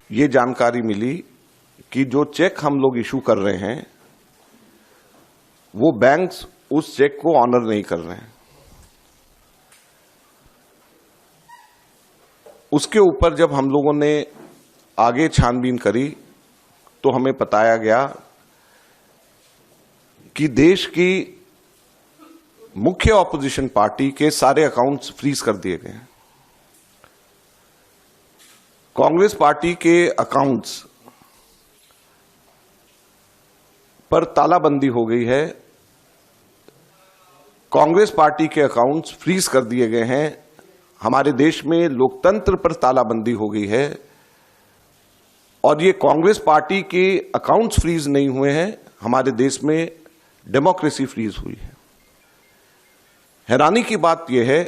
ये जानकारी मिली कि जो चेक हम लोग इशू कर रहे हैं वो बैंक्स उस चेक को ऑनर नहीं कर रहे हैं। उसके ऊपर जब हम लोगों ने आगे छानबीन करी तो हमें बताया गया कि देश की मुख्य ऑपोजिशन पार्टी के सारे अकाउंट्स फ्रीज कर दिए गए हैं। कांग्रेस पार्टी के अकाउंट्स पर तालाबंदी हो गई है। कांग्रेस पार्टी के अकाउंट्स फ्रीज कर दिए गए हैं। हमारे देश में लोकतंत्र पर तालाबंदी हो गई है और ये कांग्रेस पार्टी के अकाउंट्स फ्रीज नहीं हुए हैं, हमारे देश में डेमोक्रेसी फ्रीज हुई है। हैरानी की बात यह है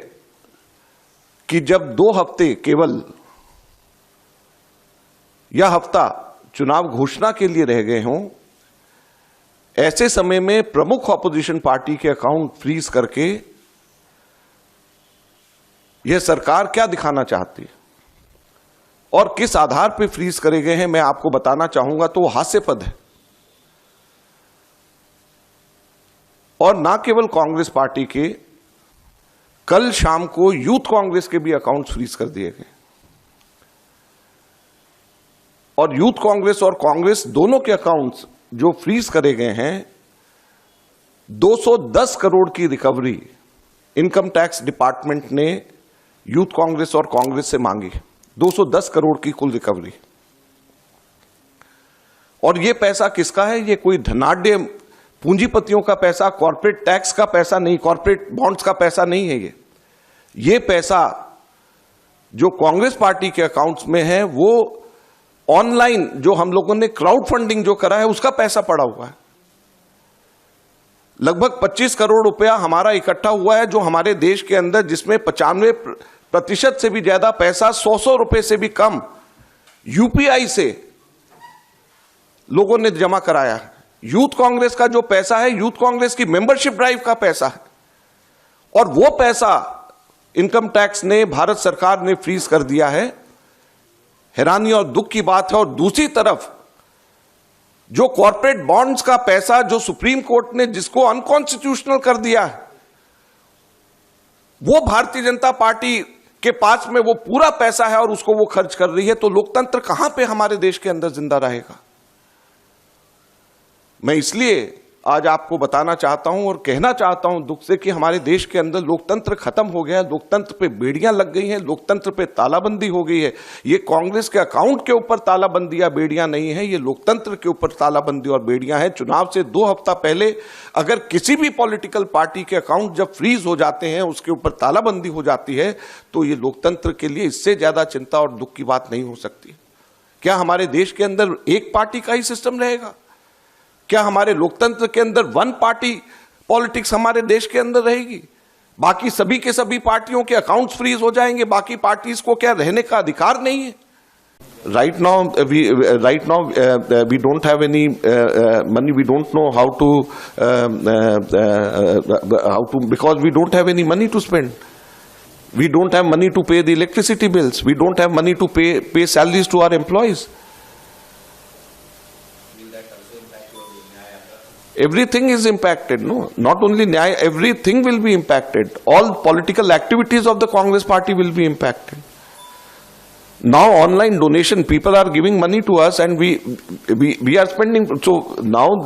कि जब 2 हफ्ते केवल यह हफ्ता चुनाव घोषणा के लिए रह गए हों, ऐसे समय में प्रमुख ऑपोजिशन पार्टी के अकाउंट फ्रीज करके यह सरकार क्या दिखाना चाहती है और किस आधार पर फ्रीज करे गए हैं, मैं आपको बताना चाहूंगा तो वो हास्यास्पद है। और ना केवल कांग्रेस पार्टी के, कल शाम को यूथ कांग्रेस के भी अकाउंट्स फ्रीज कर दिए गए और यूथ कांग्रेस और कांग्रेस दोनों के अकाउंट्स जो फ्रीज करे गए हैं, 210 करोड़ की रिकवरी इनकम टैक्स डिपार्टमेंट ने यूथ कांग्रेस और कांग्रेस से मांगी। 210 करोड़ की कुल रिकवरी। और यह पैसा किसका है? यह कोई धनाढ्य पूंजीपतियों का पैसा, कॉर्पोरेट टैक्स का पैसा नहीं, कॉर्पोरेट बॉन्ड्स का पैसा नहीं है। ये पैसा जो कांग्रेस पार्टी के अकाउंट्स में है वो ऑनलाइन जो हम लोगों ने क्राउड फंडिंग जो करा है उसका पैसा पड़ा हुआ है। लगभग 25 करोड़ रुपया हमारा इकट्ठा हुआ है जो हमारे देश के अंदर, जिसमें 95% से भी ज्यादा पैसा 100 रुपए से भी कम यूपीआई से लोगों ने जमा कराया है। यूथ कांग्रेस का जो पैसा है, यूथ कांग्रेस की मेंबरशिप ड्राइव का पैसा है और वो पैसा इनकम टैक्स ने, भारत सरकार ने फ्रीज कर दिया है। हैरानी और दुख की बात है। और दूसरी तरफ जो कॉर्पोरेट बॉन्ड्स का पैसा जो सुप्रीम कोर्ट ने जिसको अनकॉन्स्टिट्यूशनल कर दिया है, वो भारतीय जनता पार्टी के पास में वो पूरा पैसा है और उसको वो खर्च कर रही है। तो लोकतंत्र कहां पे हमारे देश के अंदर जिंदा रहेगा? मैं इसलिए आज आपको बताना चाहता हूं और कहना चाहता हूं दुख से कि हमारे देश के अंदर लोकतंत्र खत्म हो गया है। लोकतंत्र पे बेड़ियां लग गई हैं, लोकतंत्र पे तालाबंदी हो गई है। ये कांग्रेस के अकाउंट के ऊपर तालाबंदी या बेड़ियां नहीं है, ये लोकतंत्र के ऊपर तालाबंदी और बेड़ियां हैं। चुनाव से 2 हफ्ता पहले अगर किसी भी पॉलिटिकल पार्टी के अकाउंट जब फ्रीज हो जाते हैं, उसके ऊपर तालाबंदी हो जाती है, तो ये लोकतंत्र के लिए इससे ज्यादा चिंता और दुख की बात नहीं हो सकती। क्या हमारे देश के अंदर एक पार्टी का ही सिस्टम रहेगा? क्या हमारे लोकतंत्र के अंदर वन पार्टी पॉलिटिक्स हमारे देश के अंदर रहेगी? बाकी सभी के सभी पार्टियों के अकाउंट्स फ्रीज हो जाएंगे, बाकी पार्टीज को क्या रहने का अधिकार नहीं है? Right now we don't have any money. We don't know how to because we don't have any money to spend. We don't have money to pay the electricity bills. We don't have money to pay salaries to our employees. Everything is impacted, no? Not only Nyaya, everything will be impacted. All political activities of the Congress party will be impacted. Now online donation, people are giving money to us and we are spending. So now